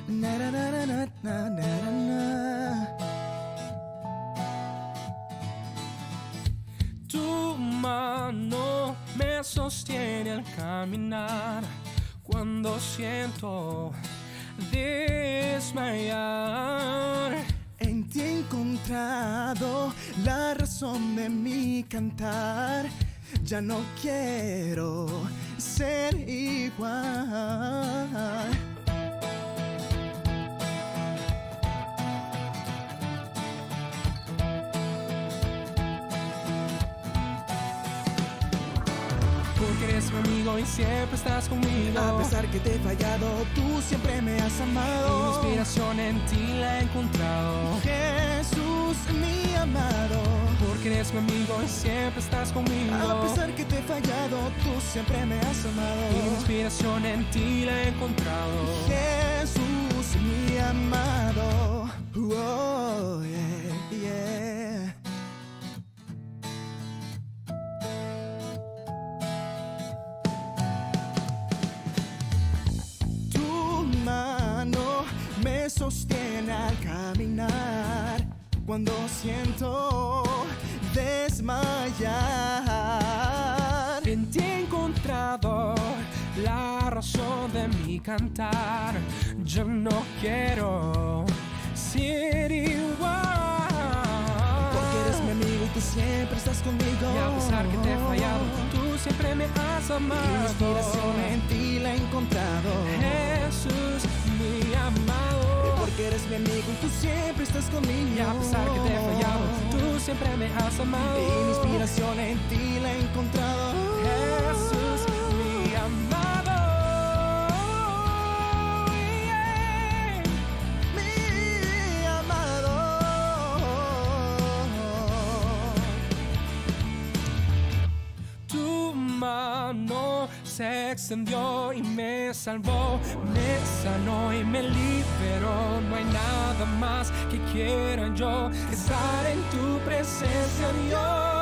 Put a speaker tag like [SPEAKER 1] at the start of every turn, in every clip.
[SPEAKER 1] Na, na, na, na, na, na, na, na.
[SPEAKER 2] Tu mano me sostiene al caminar cuando siento desmayar.
[SPEAKER 1] En ti he encontrado la razón de mi cantar. Ya no quiero ser igual.
[SPEAKER 2] Porque eres mi amigo y siempre estás conmigo.
[SPEAKER 1] A pesar que te he fallado, tú siempre me has amado.
[SPEAKER 2] Mi inspiración en ti la he encontrado.
[SPEAKER 1] Jesús, mi amado.
[SPEAKER 2] Porque eres mi amigo y siempre estás conmigo.
[SPEAKER 1] A pesar que te he fallado, tú siempre me has amado.
[SPEAKER 2] Mi inspiración en ti la he encontrado.
[SPEAKER 1] Jesús, mi amado. Oh, yeah, yeah. Tu mano me sostiene al caminar cuando siento desmayar.
[SPEAKER 2] En ti he encontrado la razón de mi cantar. Yo no quiero ser igual.
[SPEAKER 1] Porque eres mi amigo y tú siempre estás conmigo.
[SPEAKER 2] Y a pesar que te he fallado, tú siempre me has amado.
[SPEAKER 1] Mi inspiración en ti la he encontrado.
[SPEAKER 2] Jesús, mi amado.
[SPEAKER 1] Porque eres mi amigo y tú siempre estás conmigo.
[SPEAKER 2] Y a pesar que te he fallado, tú siempre me has amado.
[SPEAKER 1] Y mi inspiración en ti la he encontrado.
[SPEAKER 2] Jesús, mi amado. Yeah.
[SPEAKER 1] Mi amado.
[SPEAKER 2] Tu mano se extendió y me salvó, me sanó y me liberó. No hay nada más que quiera yo que estar en tu presencia, Dios.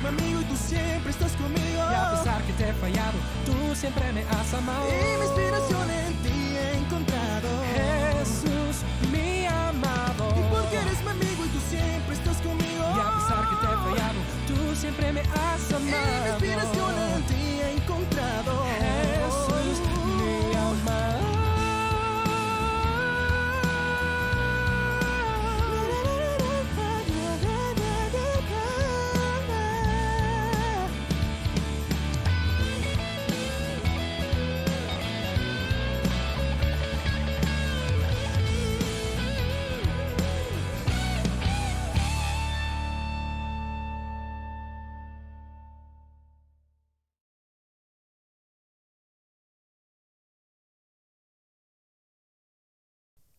[SPEAKER 1] Mi amigo y tú siempre estás conmigo.
[SPEAKER 2] Y a pesar que te he fallado, tú siempre me has amado.
[SPEAKER 1] Y mi inspiración en ti he encontrado.
[SPEAKER 2] Jesús, mi amado.
[SPEAKER 1] Y porque eres mi amigo y tú siempre estás conmigo.
[SPEAKER 2] Y a pesar que te he fallado, tú siempre me has amado.
[SPEAKER 1] Y mi inspiración en ti he encontrado.
[SPEAKER 2] Jesús, mi amado.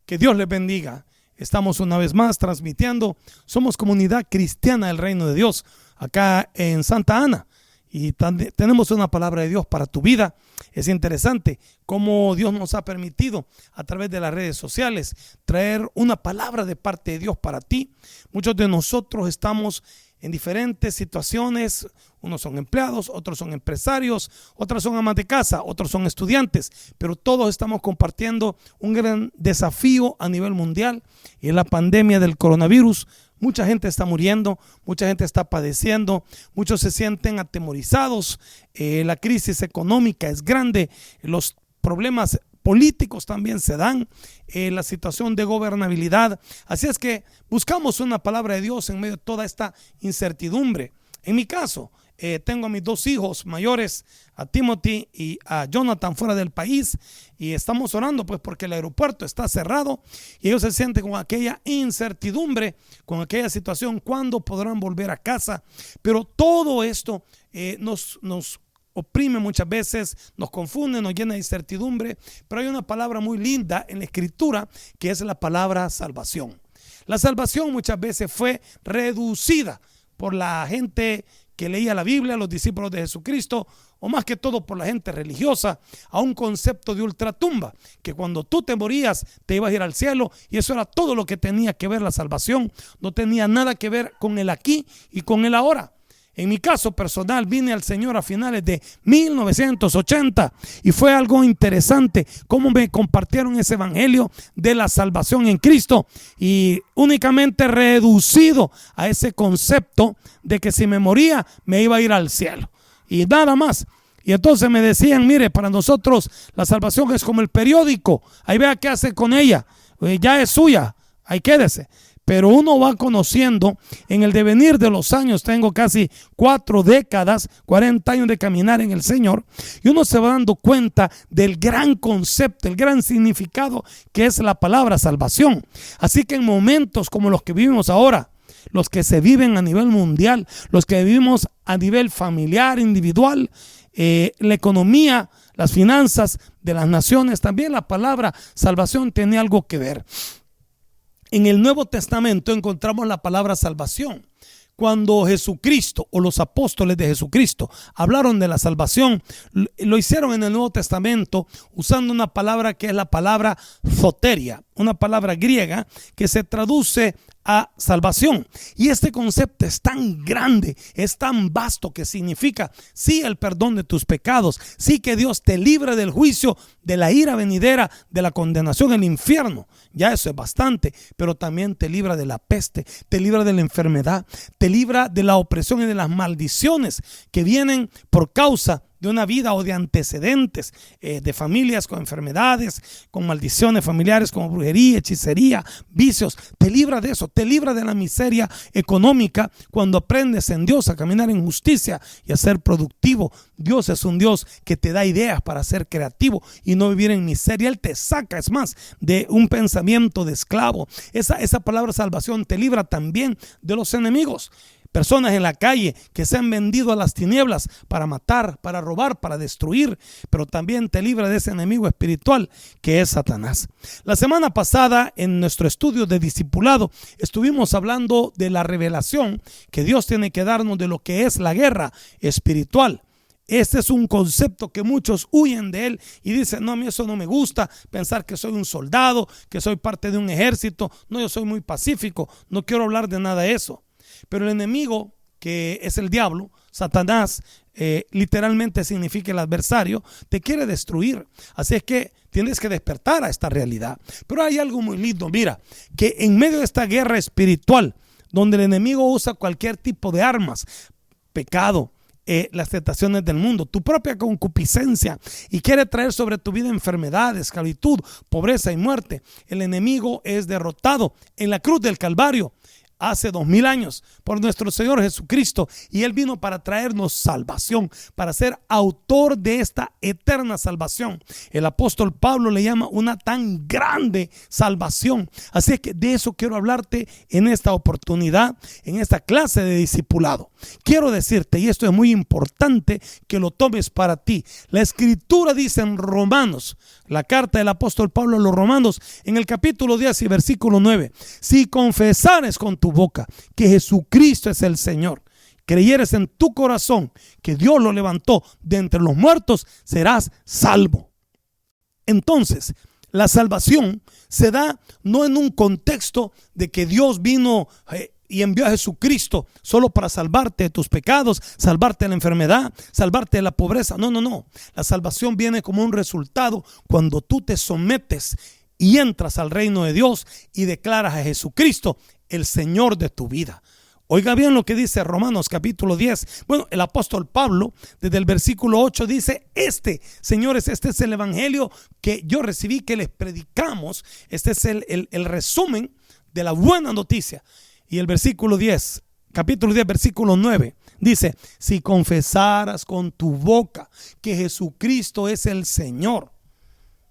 [SPEAKER 3] Que Dios les bendiga. Estamos una vez más transmitiendo. Somos Comunidad Cristiana del Reino de Dios acá en Santa Ana. Y tenemos una palabra de Dios para tu vida. Es interesante cómo Dios nos ha permitido a través de las redes sociales traer una palabra de parte de Dios para ti. Muchos de nosotros estamos en diferentes situaciones. Unos son empleados, otros son empresarios, otros son amas de casa, otros son estudiantes, pero todos estamos compartiendo un gran desafío a nivel mundial, y es la pandemia del coronavirus. Mucha gente está muriendo, mucha gente está padeciendo, muchos se sienten atemorizados, la crisis económica es grande, los problemas políticos también se dan, la situación de gobernabilidad. Así es que buscamos una palabra de Dios en medio de toda esta incertidumbre. En mi caso, tengo a mis dos hijos mayores, a Timothy y a Jonathan, fuera del país, y estamos orando pues porque el aeropuerto está cerrado y ellos se sienten con aquella incertidumbre, con aquella situación, cuándo podrán volver a casa. Pero todo esto nos oprime muchas veces, nos confunde, nos llena de incertidumbre, pero hay una palabra muy linda en la Escritura que es la palabra salvación. La salvación muchas veces fue reducida por la gente que leía la Biblia, los discípulos de Jesucristo, o más que todo por la gente religiosa, a un concepto de ultratumba, que cuando tú te morías te ibas a ir al cielo, y eso era todo lo que tenía que ver la salvación. No tenía nada que ver con el aquí y con el ahora. En mi caso personal, vine al Señor a finales de 1980 y fue algo interesante cómo me compartieron ese evangelio de la salvación en Cristo, y únicamente reducido a ese concepto de que si me moría me iba a ir al cielo y nada más. Y entonces me decían, mire, para nosotros la salvación es como el periódico, ahí vea qué hace con ella, ya es suya, ahí quédese. Pero uno va conociendo en el devenir de los años, tengo casi 4 décadas, 40 años de caminar en el Señor, y uno se va dando cuenta del gran concepto, el gran significado que es la palabra salvación. Así que en momentos como los que vivimos ahora, los que se viven a nivel mundial, los que vivimos a nivel familiar, individual, la economía, las finanzas de las naciones, también la palabra salvación tiene algo que ver. En el Nuevo Testamento encontramos la palabra salvación. Cuando Jesucristo o los apóstoles de Jesucristo hablaron de la salvación, lo hicieron en el Nuevo Testamento usando una palabra que es la palabra soteria, una palabra griega que se traduce a salvación. Y este concepto es tan grande, es tan vasto, que significa sí el perdón de tus pecados, sí que Dios te libre del juicio, de la ira venidera, de la condenación del infierno. Ya eso es bastante, pero también te libra de la peste, te libra de la enfermedad, te libra de la opresión y de las maldiciones que vienen por causa de una vida o de antecedentes de familias con enfermedades, con maldiciones familiares, como brujería, hechicería, vicios. Te libra de eso, te libra de la miseria económica cuando aprendes en Dios a caminar en justicia y a ser productivo. Dios es un Dios que te da ideas para ser creativo y no vivir en miseria. Él te saca, es más, de un pensamiento de esclavo. Esa palabra salvación te libra también de los enemigos. Personas en la calle que se han vendido a las tinieblas para matar, para robar, para destruir, pero también te libra de ese enemigo espiritual que es Satanás. La semana pasada en nuestro estudio de discipulado estuvimos hablando de la revelación que Dios tiene que darnos de lo que es la guerra espiritual. Este es un concepto que muchos huyen de él y dicen, no, a mí eso no me gusta, pensar que soy un soldado, que soy parte de un ejército, no, yo soy muy pacífico, no quiero hablar de nada de eso. Pero el enemigo, que es el diablo, Satanás, literalmente significa el adversario, te quiere destruir. Así es que tienes que despertar a esta realidad. Pero hay algo muy lindo, mira, que en medio de esta guerra espiritual, donde el enemigo usa cualquier tipo de armas, pecado, las tentaciones del mundo, tu propia concupiscencia, y quiere traer sobre tu vida enfermedades, esclavitud, pobreza y muerte, el enemigo es derrotado en la cruz del Calvario hace 2000 años por nuestro Señor Jesucristo, y Él vino para traernos salvación, para ser autor de esta eterna salvación. El apóstol Pablo le llama una tan grande salvación. Así que de eso quiero hablarte en esta oportunidad, en esta clase de discipulado. Quiero decirte, y esto es muy importante que lo tomes para ti, la Escritura dice en Romanos, la carta del apóstol Pablo a los Romanos, en el capítulo 10 y versículo 9, si confesares con tu boca que Jesucristo es el Señor, creyeres en tu corazón que Dios lo levantó de entre los muertos, serás salvo. Entonces, la salvación se da no en un contexto de que Dios vino y envió a Jesucristo solo para salvarte de tus pecados, salvarte de la enfermedad, salvarte de la pobreza. No, no, no. La salvación viene como un resultado cuando tú te sometes y entras al reino de Dios y declaras a Jesucristo el Señor de tu vida. Oiga bien lo que dice Romanos capítulo 10. Bueno, el apóstol Pablo desde el versículo 8 dice, señores, este es el evangelio que yo recibí, que les predicamos. Este es el resumen de la buena noticia. Y el versículo 10, capítulo 10, versículo 9, dice, si confesaras con tu boca que Jesucristo es el Señor.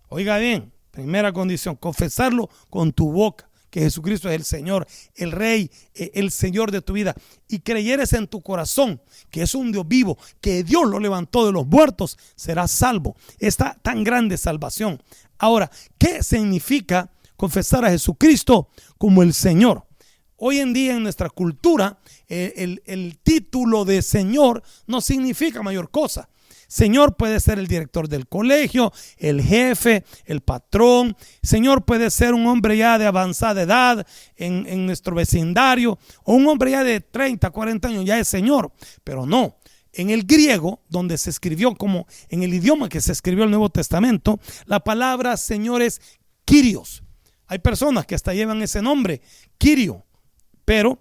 [SPEAKER 3] Oiga bien, primera condición, confesarlo con tu boca, que Jesucristo es el Señor, el Rey, el Señor de tu vida, y creyeres en tu corazón que es un Dios vivo, que Dios lo levantó de los muertos, serás salvo. Esta tan grande salvación. Ahora, ¿qué significa confesar a Jesucristo como el Señor? Hoy en día en nuestra cultura, el título de Señor no significa mayor cosa. Señor puede ser el director del colegio, el jefe, el patrón. Señor puede ser un hombre ya de avanzada edad en nuestro vecindario, o un hombre ya de 30, 40 años, ya es Señor. Pero no, en el griego, donde se escribió, como en el idioma que se escribió el Nuevo Testamento, la palabra Señor es Kyrios. Hay personas que hasta llevan ese nombre, Kyrio. Pero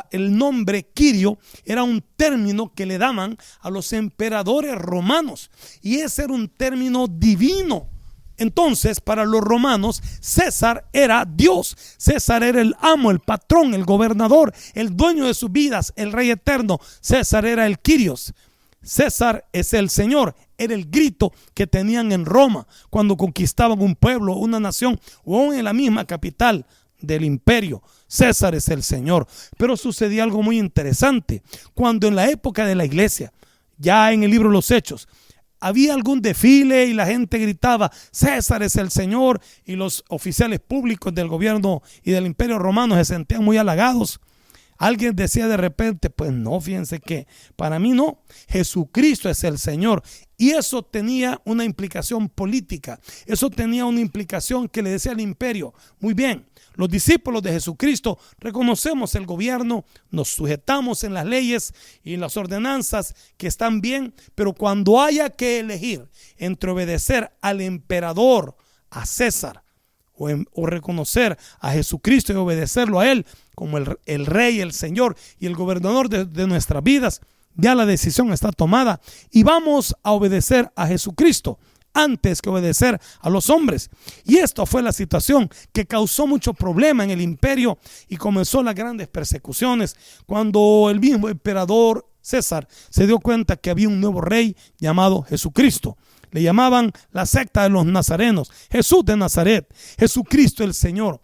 [SPEAKER 3] el nombre Quirio era un término que le daban a los emperadores romanos, y ese era un término divino. Entonces, para los romanos, César era Dios. César era el amo, el patrón, el gobernador, el dueño de sus vidas, el rey eterno. César era el Kyrios. César es el Señor. Era el grito que tenían en Roma cuando conquistaban un pueblo, una nación, o aún en la misma capital del imperio. César es el Señor. Pero sucedía algo muy interesante. Cuando en la época de la iglesia, ya en el libro de los Hechos, había algún desfile y la gente gritaba César es el Señor, y los oficiales públicos del gobierno y del imperio romano se sentían muy halagados, alguien decía de repente, pues no, fíjense que para mí no, Jesucristo es el Señor. Y eso tenía una implicación política, eso tenía una implicación que le decía al imperio, muy bien, los discípulos de Jesucristo reconocemos el gobierno, nos sujetamos en las leyes y en las ordenanzas que están bien, pero cuando haya que elegir entre obedecer al emperador, a César, o reconocer a Jesucristo y obedecerlo a Él como el Rey, el Señor y el gobernador de nuestras vidas, ya la decisión está tomada y vamos a obedecer a Jesucristo antes que obedecer a los hombres. Y esto fue la situación que causó mucho problema en el imperio y comenzó las grandes persecuciones cuando el mismo emperador César se dio cuenta que había un nuevo rey llamado Jesucristo. Le llamaban la secta de los nazarenos, Jesús de Nazaret, Jesucristo el Señor.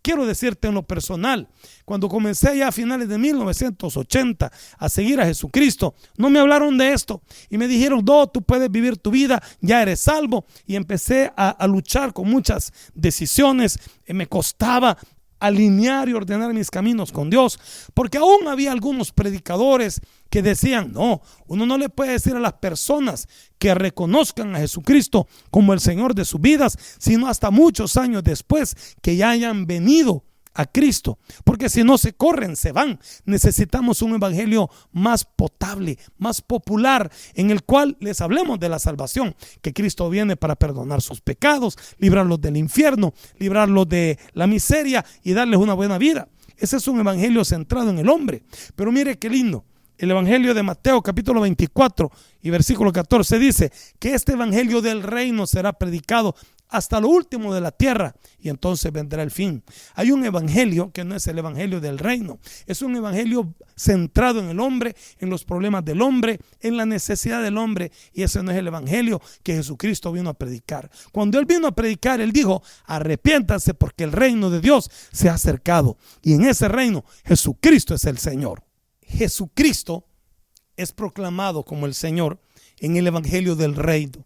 [SPEAKER 3] Quiero decirte en lo personal, cuando comencé ya a finales de 1980 a seguir a Jesucristo, no me hablaron de esto y me dijeron, no, tú puedes vivir tu vida, ya eres salvo. Y empecé a luchar con muchas decisiones, me costaba alinear y ordenar mis caminos con Dios, porque aún había algunos predicadores que decían, no, uno no le puede decir a las personas que reconozcan a Jesucristo como el Señor de sus vidas, sino hasta muchos años después que ya hayan venido a Cristo, porque si no se corren, se van. Necesitamos un evangelio más potable, más popular, en el cual les hablemos de la salvación, que Cristo viene para perdonar sus pecados, librarlos del infierno, librarlos de la miseria y darles una buena vida. Ese es un evangelio centrado en el hombre. Pero mire qué lindo. El evangelio de Mateo capítulo 24 y versículo 14 dice que este evangelio del reino será predicado hasta lo último de la tierra y entonces vendrá el fin. Hay un evangelio que no es el evangelio del reino, es un evangelio centrado en el hombre, en los problemas del hombre, en la necesidad del hombre, y ese no es el evangelio que Jesucristo vino a predicar. Cuando Él vino a predicar, Él dijo, arrepiéntanse porque el reino de Dios se ha acercado, y en ese reino Jesucristo es el Señor. Jesucristo es proclamado como el Señor en el evangelio del reino.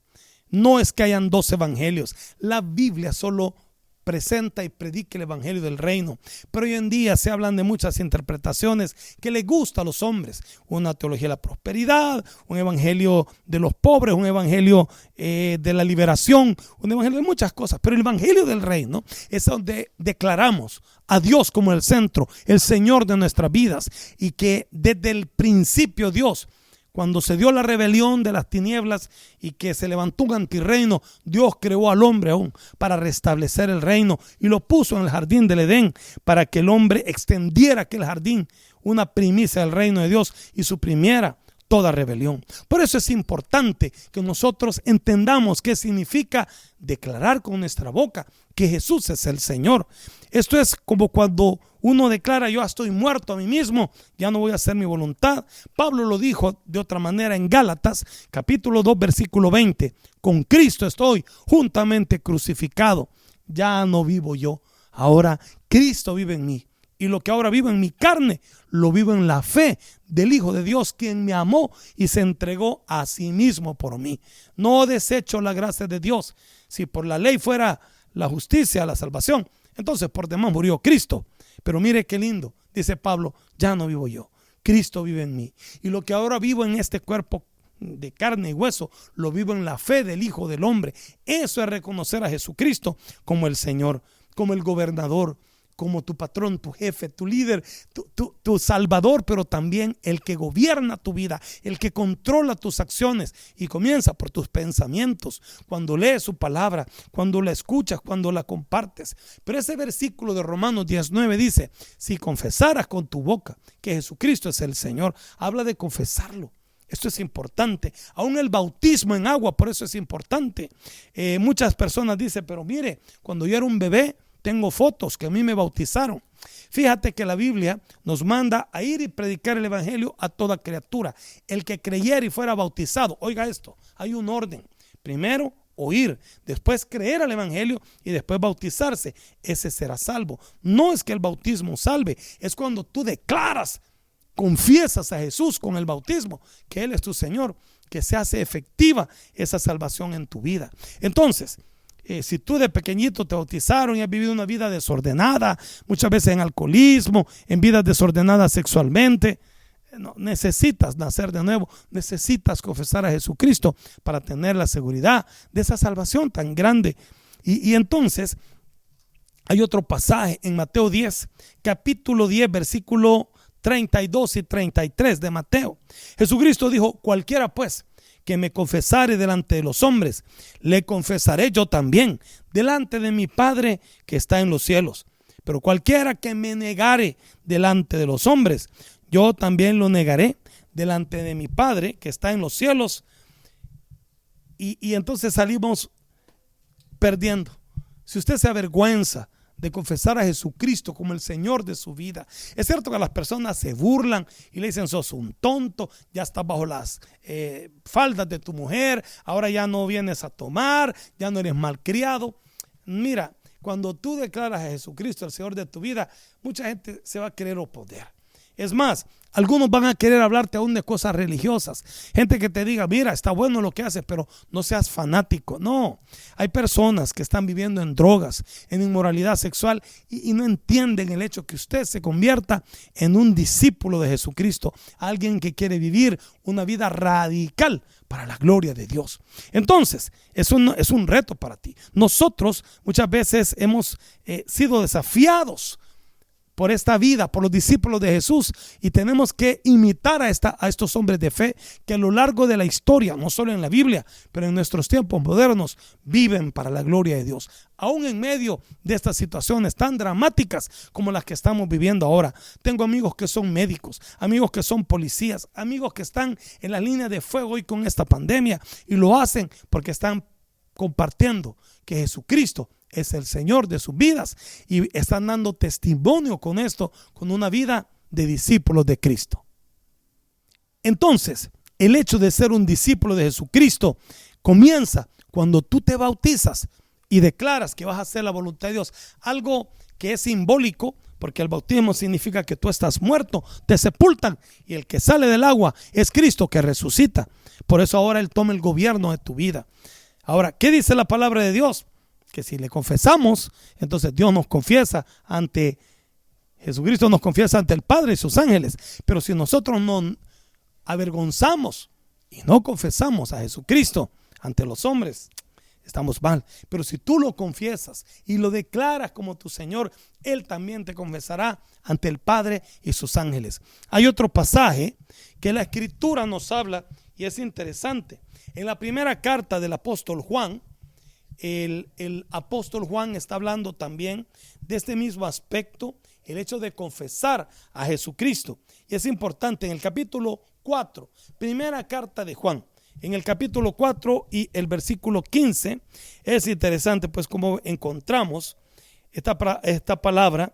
[SPEAKER 3] No es que hayan dos evangelios. La Biblia solo presenta y predica el evangelio del reino, pero hoy en día se hablan de muchas interpretaciones que les gusta a los hombres. Una teología de la prosperidad, un evangelio de los pobres, un evangelio de la liberación, un evangelio de muchas cosas, pero el evangelio del reino es donde declaramos a Dios como el centro, el Señor de nuestras vidas, y que desde el principio Dios, cuando se dio la rebelión de las tinieblas y que se levantó un antirreino, Dios creó al hombre aún para restablecer el reino y lo puso en el jardín del Edén para que el hombre extendiera aquel jardín, una primicia del reino de Dios, y suprimiera toda rebelión. Por eso es importante que nosotros entendamos qué significa declarar con nuestra boca que Jesús es el Señor. Esto es como cuando uno declara, yo estoy muerto a mí mismo, ya no voy a hacer mi voluntad. Pablo lo dijo de otra manera en Gálatas capítulo 2 versículo 20, con Cristo estoy juntamente crucificado, ya no vivo yo, ahora Cristo vive en mí. Y lo que ahora vivo en mi carne, lo vivo en la fe del Hijo de Dios, quien me amó y se entregó a sí mismo por mí. No desecho la gracia de Dios. Si por la ley fuera la justicia, la salvación, entonces por demás murió Cristo. Pero mire qué lindo, dice Pablo, ya no vivo yo, Cristo vive en mí. Y lo que ahora vivo en este cuerpo de carne y hueso, lo vivo en la fe del Hijo del Hombre. Eso es reconocer a Jesucristo como el Señor, como el gobernador, como tu patrón, tu jefe, tu líder, tu salvador, pero también el que gobierna tu vida, el que controla tus acciones, y comienza por tus pensamientos, cuando lees su palabra, cuando la escuchas, cuando la compartes. Pero ese versículo de Romanos 19 dice, si confesaras con tu boca que Jesucristo es el Señor, habla de confesarlo. Esto es importante. Aún el bautismo en agua, por eso es importante. Muchas personas dicen, pero mire, cuando yo era un bebé, tengo fotos que a mí me bautizaron. Fíjate que la Biblia nos manda a ir y predicar el evangelio a toda criatura. El que creyera y fuera bautizado, oiga esto, hay un orden. Primero oír, después creer al evangelio y después bautizarse. Ese será salvo. No es que el bautismo salve, es cuando tú declaras, confiesas a Jesús con el bautismo, que Él es tu Señor, que se hace efectiva esa salvación en tu vida. Entonces, si tú de pequeñito te bautizaron y has vivido una vida desordenada, muchas veces en alcoholismo, en vidas desordenadas sexualmente, no, necesitas nacer de nuevo, necesitas confesar a Jesucristo para tener la seguridad de esa salvación tan grande. Y entonces hay otro pasaje en Mateo 10, capítulo 10, versículo 32 y 33 de Mateo. Jesucristo dijo, cualquiera pues que me confesare delante de los hombres, le confesaré yo también delante de mi Padre que está en los cielos. Pero cualquiera que me negare delante de los hombres, yo también lo negaré delante de mi Padre que está en los cielos. Y entonces salimos perdiendo. Si usted se avergüenza de confesar a Jesucristo como el Señor de su vida, es cierto que las personas se burlan y le dicen, sos un tonto, ya estás bajo las faldas de tu mujer, ahora ya no vienes a tomar, ya no eres malcriado. Mira, cuando tú declaras a Jesucristo el Señor de tu vida, mucha gente se va a querer oponer. Es más, algunos van a querer hablarte aún de cosas religiosas. Gente que te diga, mira, está bueno lo que haces, pero no seas fanático. No, hay personas que están viviendo en drogas, en inmoralidad sexual y no entienden el hecho que usted se convierta en un discípulo de Jesucristo, alguien que quiere vivir una vida radical para la gloria de Dios. Entonces, es un reto para ti. Nosotros muchas veces hemos sido desafiados por esta vida, por los discípulos de Jesús, y tenemos que imitar a estos hombres de fe que a lo largo de la historia, no solo en la Biblia, pero en nuestros tiempos modernos, viven para la gloria de Dios. Aún en medio de estas situaciones tan dramáticas como las que estamos viviendo ahora. Tengo amigos que son médicos, amigos que son policías, amigos que están en la línea de fuego hoy con esta pandemia, y lo hacen porque están compartiendo que Jesucristo es el Señor de sus vidas y están dando testimonio con esto, con una vida de discípulos de Cristo. Entonces, el hecho de ser un discípulo de Jesucristo comienza cuando tú te bautizas y declaras que vas a hacer la voluntad de Dios, algo que es simbólico, porque el bautismo significa que tú estás muerto, te sepultan, y el que sale del agua es Cristo que resucita. Por eso ahora Él toma el gobierno de tu vida. Ahora, ¿qué dice la palabra de Dios? Que si le confesamos, entonces Dios nos confiesa ante Jesucristo, nos confiesa ante el Padre y sus ángeles. Pero si nosotros nos avergonzamos y no confesamos a Jesucristo ante los hombres, estamos mal. Pero si tú lo confiesas y lo declaras como tu Señor, Él también te confesará ante el Padre y sus ángeles. Hay otro pasaje que la Escritura nos habla y es interesante. En la primera carta del apóstol Juan, el apóstol Juan está hablando también de este mismo aspecto, el hecho de confesar a Jesucristo. Y es importante en el capítulo 4, primera carta de Juan, en el capítulo 4 y el versículo 15, es interesante pues como encontramos esta palabra,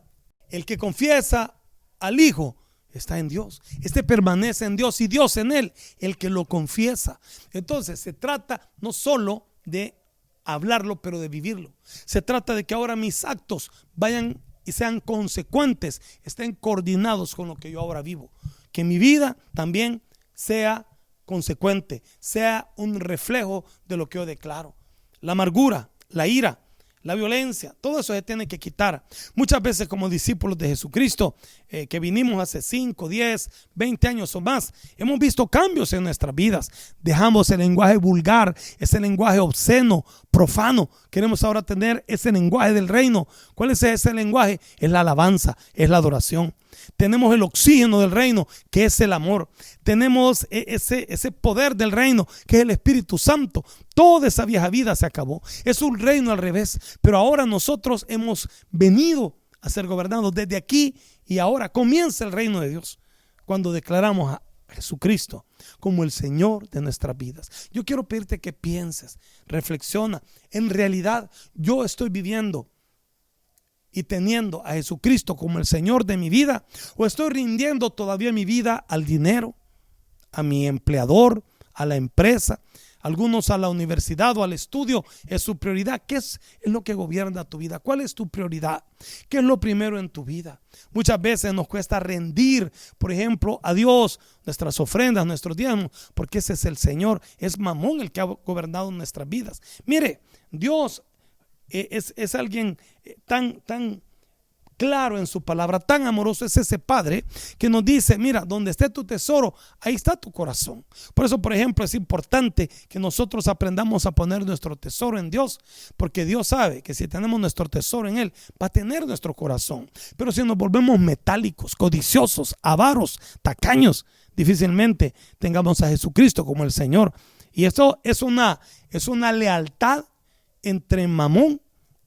[SPEAKER 3] el que confiesa al Hijo está en Dios, este permanece en Dios y Dios en él, el que lo confiesa. Entonces se trata no solo de hablarlo, pero de vivirlo. Se trata de que ahora mis actos vayan y sean consecuentes, estén coordinados con lo que yo ahora vivo. Que mi vida también sea consecuente, sea un reflejo de lo que yo declaro. La amargura, la ira, la violencia, todo eso se tiene que quitar. Muchas veces como discípulos de Jesucristo, que vinimos hace 5, 10, 20 años o más, hemos visto cambios en nuestras vidas. Dejamos el lenguaje vulgar, ese lenguaje obsceno, profano. Queremos ahora tener ese lenguaje del reino. ¿Cuál es ese lenguaje? Es la alabanza, es la adoración. Tenemos el oxígeno del reino, que es el amor. Tenemos ese poder del reino, que es el Espíritu Santo. Toda esa vieja vida se acabó. Es un reino al revés. Pero ahora nosotros hemos venido a ser gobernados desde aquí y ahora comienza el reino de Dios cuando declaramos a Jesucristo como el Señor de nuestras vidas. Yo quiero pedirte que pienses, reflexiona. En realidad yo estoy viviendo y teniendo a Jesucristo como el Señor de mi vida, o estoy rindiendo todavía mi vida al dinero, a mi empleador, a la empresa, algunos a la universidad o al estudio. Es su prioridad. ¿Qué es lo que gobierna tu vida? ¿Cuál es tu prioridad? ¿Qué es lo primero en tu vida? Muchas veces nos cuesta rendir, por ejemplo, a Dios nuestras ofrendas, nuestros diezmos, porque ese es el Señor, es Mamón el que ha gobernado nuestras vidas. Mire, Dios es alguien tan claro en su palabra, tan amoroso. Es ese Padre que nos dice: mira, donde esté tu tesoro, ahí está tu corazón. Por eso, por ejemplo, es importante que nosotros aprendamos a poner nuestro tesoro en Dios, porque Dios sabe que si tenemos nuestro tesoro en Él, va a tener nuestro corazón. Pero si nos volvemos metálicos, codiciosos, avaros, tacaños, difícilmente tengamos a Jesucristo como el Señor. Y esto es una lealtad entre Mamón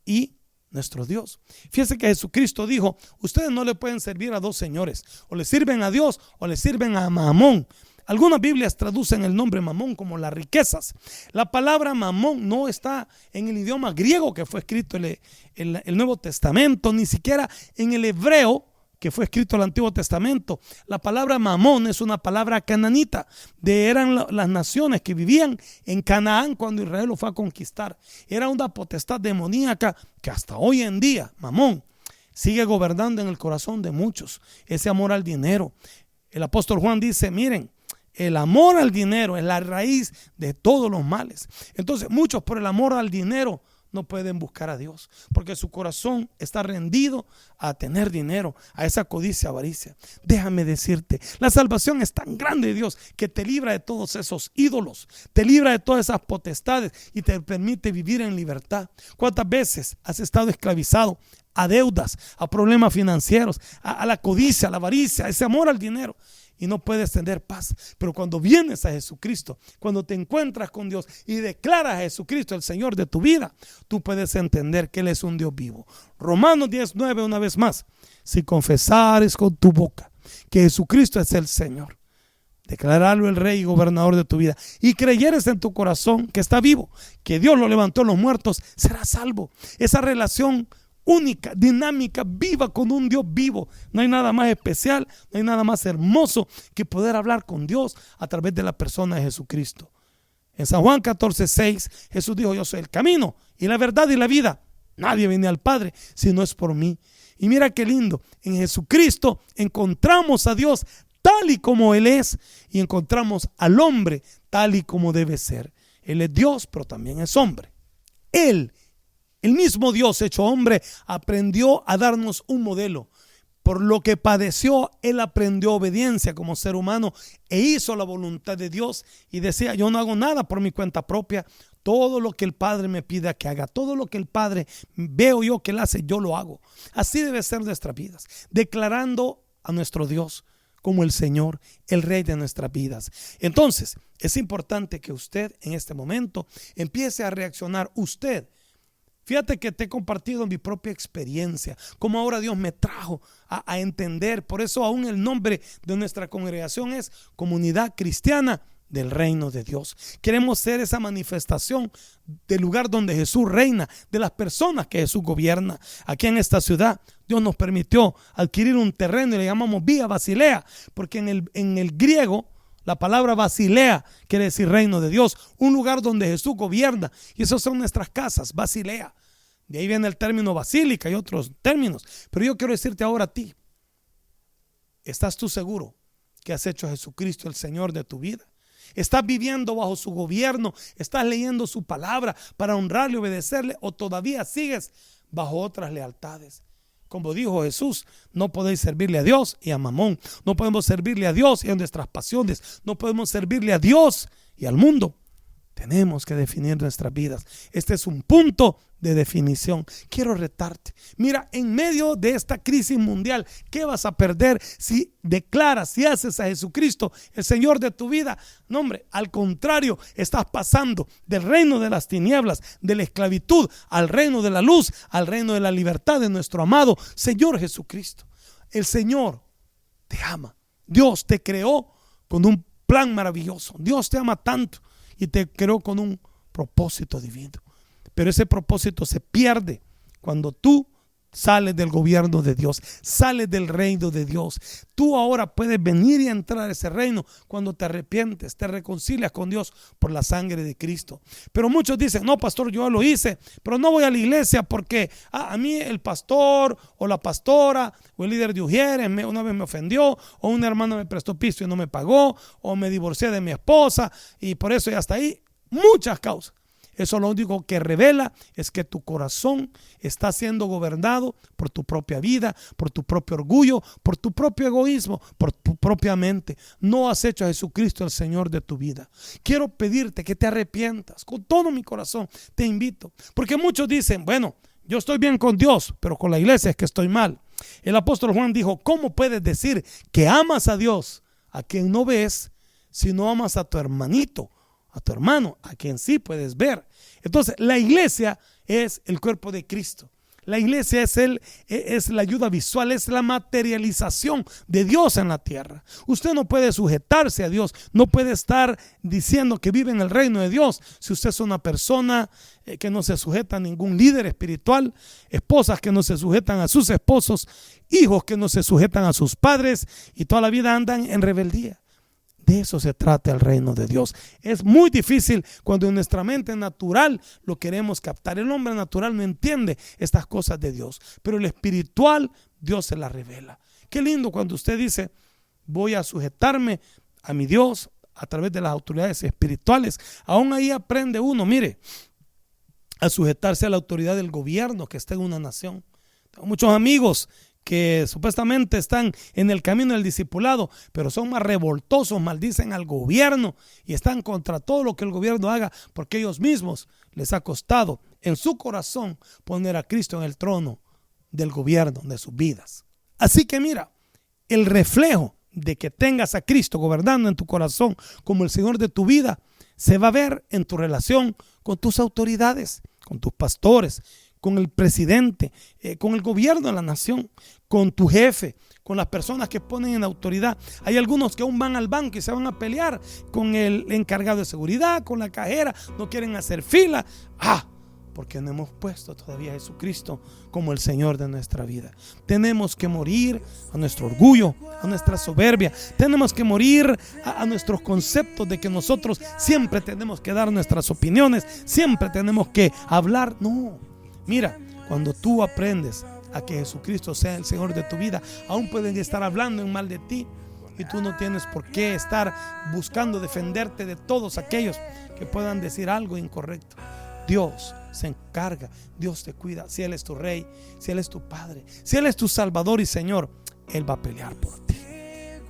[SPEAKER 3] y nuestro Dios. Fíjense que Jesucristo dijo: ustedes no le pueden servir a dos señores, o le sirven a Dios o le sirven a Mamón. Algunas Biblias traducen el nombre Mamón como las riquezas. La palabra Mamón no está en el idioma griego que fue escrito el Nuevo Testamento, ni siquiera en el hebreo que fue escrito el Antiguo Testamento. La palabra Mamón es una palabra cananita. Eran las naciones que vivían en Canaán cuando Israel lo fue a conquistar. Era una potestad demoníaca que hasta hoy en día, Mamón, sigue gobernando en el corazón de muchos. Ese amor al dinero. El apóstol Juan dice: miren, el amor al dinero es la raíz de todos los males. Entonces muchos, por el amor al dinero, no pueden buscar a Dios, porque su corazón está rendido a tener dinero, a esa codicia, avaricia. Déjame decirte, la salvación es tan grande, Dios, que te libra de todos esos ídolos, te libra de todas esas potestades y te permite vivir en libertad. ¿Cuántas veces has estado esclavizado a deudas, a problemas financieros, a la codicia, a la avaricia, a ese amor al dinero? Y no puedes tener paz. Pero cuando vienes a Jesucristo, cuando te encuentras con Dios y declaras a Jesucristo el Señor de tu vida, tú puedes entender que Él es un Dios vivo. Romanos 10:9, una vez más: si confesares con tu boca que Jesucristo es el Señor, declararlo el Rey y gobernador de tu vida, y creyeres en tu corazón que está vivo, que Dios lo levantó de los muertos, serás salvo. Esa relación única, dinámica, viva con un Dios vivo. No hay nada más especial, no hay nada más hermoso que poder hablar con Dios a través de la persona de Jesucristo. En San Juan 14:6, Jesús dijo: yo soy el camino y la verdad y la vida. Nadie viene al Padre si no es por mí. Y mira qué lindo, en Jesucristo encontramos a Dios tal y como Él es, y encontramos al hombre tal y como debe ser. Él es Dios, pero también es hombre. Él, el mismo Dios hecho hombre, aprendió a darnos un modelo. Por lo que padeció, Él aprendió obediencia como ser humano e hizo la voluntad de Dios, y decía: yo no hago nada por mi cuenta propia. Todo lo que el Padre me pida que haga, todo lo que el Padre veo yo que Él hace, yo lo hago. Así debe ser nuestras vidas, declarando a nuestro Dios como el Señor, el Rey de nuestras vidas. Entonces es importante que usted en este momento empiece a reaccionar. Usted, fíjate que te he compartido mi propia experiencia, cómo ahora Dios me trajo a entender. Por eso aún el nombre de nuestra congregación es Comunidad Cristiana del Reino de Dios. Queremos ser esa manifestación del lugar donde Jesús reina, de las personas que Jesús gobierna. Aquí en esta ciudad Dios nos permitió adquirir un terreno y le llamamos Vía Basilea, porque en el griego la palabra Basilea quiere decir reino de Dios, un lugar donde Jesús gobierna. Y esas son nuestras casas, Basilea. De ahí viene el término basílica y otros términos. Pero yo quiero decirte ahora a ti, ¿estás tú seguro que has hecho a Jesucristo el Señor de tu vida? ¿Estás viviendo bajo su gobierno? ¿Estás leyendo su palabra para honrarle y obedecerle? ¿O todavía sigues bajo otras lealtades? Como dijo Jesús, no podéis servirle a Dios y a Mamón. No podemos servirle a Dios y a nuestras pasiones. No podemos servirle a Dios y al mundo. Tenemos que definir nuestras vidas. Este es un punto de definición. Quiero retarte. Mira, en medio de esta crisis mundial, ¿qué vas a perder si declaras, si haces a Jesucristo el Señor de tu vida? No, hombre, al contrario, estás pasando del reino de las tinieblas, de la esclavitud, al reino de la luz, al reino de la libertad de nuestro amado Señor Jesucristo. El Señor te ama. Dios te creó con un plan maravilloso. Dios te ama tanto y te creó con un propósito divino. Pero ese propósito se pierde cuando tú sales del gobierno de Dios, sales del reino de Dios. Tú ahora puedes venir y entrar a ese reino cuando te arrepientes, te reconcilias con Dios por la sangre de Cristo. Pero muchos dicen, no, pastor, yo lo hice, pero no voy a la iglesia porque a mí el pastor o la pastora o el líder de Ujieres una vez me ofendió, o una hermana me prestó pisto y no me pagó, o me divorcié de mi esposa y por eso ya está ahí. Muchas causas. Eso lo único que revela es que tu corazón está siendo gobernado por tu propia vida, por tu propio orgullo, por tu propio egoísmo, por tu propia mente. No has hecho a Jesucristo el Señor de tu vida. Quiero pedirte que te arrepientas. Con todo mi corazón te invito. Porque muchos dicen, bueno, yo estoy bien con Dios, pero con la iglesia es que estoy mal. El apóstol Juan dijo, ¿cómo puedes decir que amas a Dios a quien no ves si no amas a tu hermanito, a tu hermano, a quien sí puedes ver? Entonces la iglesia es el cuerpo de Cristo. La iglesia es la ayuda visual, es la materialización de Dios en la tierra. Usted no puede sujetarse a Dios, no puede estar diciendo que vive en el reino de Dios si usted es una persona que no se sujeta a ningún líder espiritual, esposas que no se sujetan a sus esposos, hijos que no se sujetan a sus padres y toda la vida andan en rebeldía. De eso se trata el reino de Dios. Es muy difícil cuando en nuestra mente natural lo queremos captar. El hombre natural no entiende estas cosas de Dios, pero el espiritual Dios se las revela. Qué lindo cuando usted dice, voy a sujetarme a mi Dios a través de las autoridades espirituales. Aún ahí aprende uno, mire, a sujetarse a la autoridad del gobierno que está en una nación. Tengo muchos amigos que supuestamente están en el camino del discipulado, pero son más revoltosos, maldicen al gobierno y están contra todo lo que el gobierno haga, porque ellos mismos les ha costado en su corazón poner a Cristo en el trono del gobierno de sus vidas. Así que mira, el reflejo de que tengas a Cristo gobernando en tu corazón como el Señor de tu vida se va a ver en tu relación con tus autoridades, con tus pastores, con el presidente, con el gobierno de la nación, con tu jefe, con las personas que ponen en autoridad. Hay algunos que aún van al banco y se van a pelear con el encargado de seguridad, con la cajera, no quieren hacer fila. Porque no hemos puesto todavía a Jesucristo como el Señor de nuestra vida. Tenemos que morir a nuestro orgullo, a nuestra soberbia. Tenemos que morir a nuestros conceptos de que nosotros siempre tenemos que dar nuestras opiniones, siempre tenemos que hablar. No. Mira, cuando tú aprendes a que Jesucristo sea el Señor de tu vida, aún pueden estar hablando en mal de ti y tú no tienes por qué estar buscando defenderte de todos aquellos que puedan decir algo incorrecto. Dios se encarga, Dios te cuida. Si Él es tu Rey, si Él es tu Padre, si Él es tu Salvador y Señor, Él va a pelear por ti.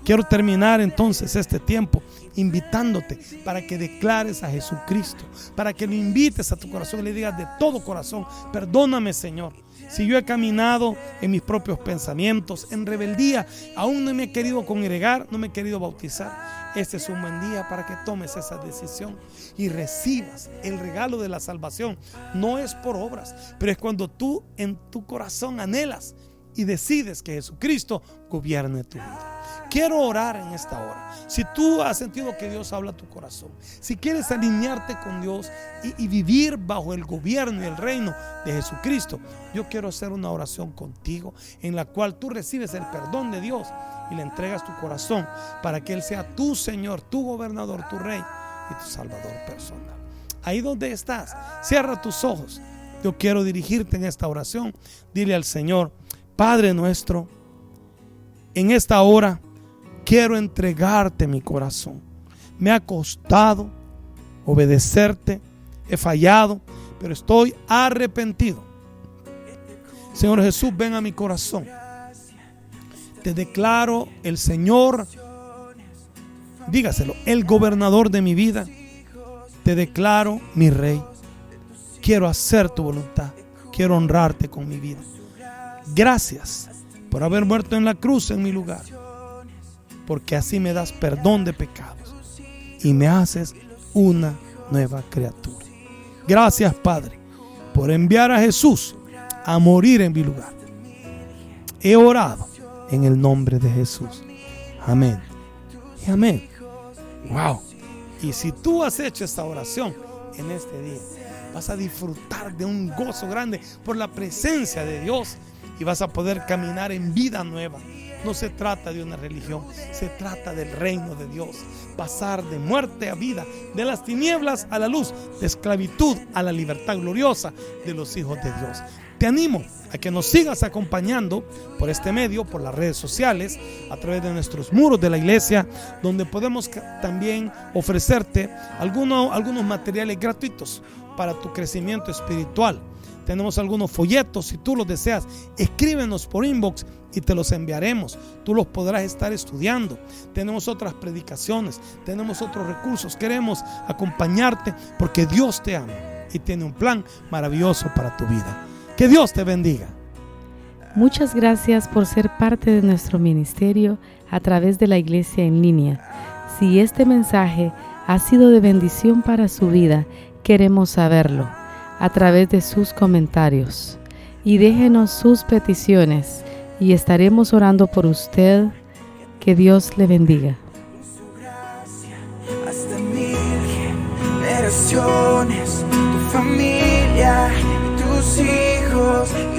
[SPEAKER 3] Quiero terminar entonces este tiempo invitándote para que declares a Jesucristo, para que lo invites a tu corazón y le digas de todo corazón, perdóname, Señor, si yo he caminado en mis propios pensamientos, en rebeldía, aún no me he querido congregar, no me he querido bautizar. Este es un buen día para que tomes esa decisión y recibas el regalo de la salvación. No es por obras, pero es cuando tú en tu corazón anhelas y decides que Jesucristo gobierne tu vida. Quiero orar en esta hora. Si tú has sentido que Dios habla a tu corazón, si quieres alinearte con Dios y vivir bajo el gobierno y el reino de Jesucristo, yo quiero hacer una oración contigo en la cual tú recibes el perdón de Dios y le entregas tu corazón para que Él sea tu Señor, tu gobernador, tu Rey y tu Salvador personal. Ahí donde estás, cierra tus ojos Yo quiero dirigirte en esta oración. Dile al Señor: Padre nuestro, en esta hora quiero entregarte mi corazón. Me ha costado obedecerte, he fallado, pero estoy arrepentido. Señor Jesús, ven a mi corazón. Te declaro el Señor, dígaselo, el gobernador de mi vida. Te declaro mi Rey. Quiero hacer tu voluntad. Quiero honrarte con mi vida. Gracias por haber muerto en la cruz en mi lugar, porque así me das perdón de pecados y me haces una nueva criatura. Gracias, Padre, por enviar a Jesús a morir en mi lugar. He orado en el nombre de Jesús. Amén y amén. Wow. Y si tú has hecho esta oración en este día, vas a disfrutar de un gozo grande por la presencia de Dios y vas a poder caminar en vida nueva. No se trata de una religión, se trata del reino de Dios. Pasar de muerte a vida, de las tinieblas a la luz, de esclavitud a la libertad gloriosa de los hijos de Dios. Te animo a que nos sigas acompañando por este medio, por las redes sociales, a través de nuestros muros de la iglesia, donde podemos también ofrecerte algunos materiales gratuitos para tu crecimiento espiritual. Tenemos algunos folletos, si tú los deseas, escríbenos por inbox y te los enviaremos. Tú los podrás estar estudiando. Tenemos otras predicaciones, tenemos otros recursos. Queremos acompañarte porque Dios te ama y tiene un plan maravilloso para tu vida. Que Dios te bendiga.
[SPEAKER 4] Muchas gracias por ser parte de nuestro ministerio a través de la iglesia en línea. Si este mensaje ha sido de bendición para su vida, queremos saberlo a través de sus comentarios. Y déjenos sus peticiones y estaremos orando por usted. Que Dios le bendiga.
[SPEAKER 1] Hasta 1000 generaciones, tu familia y tus hijos.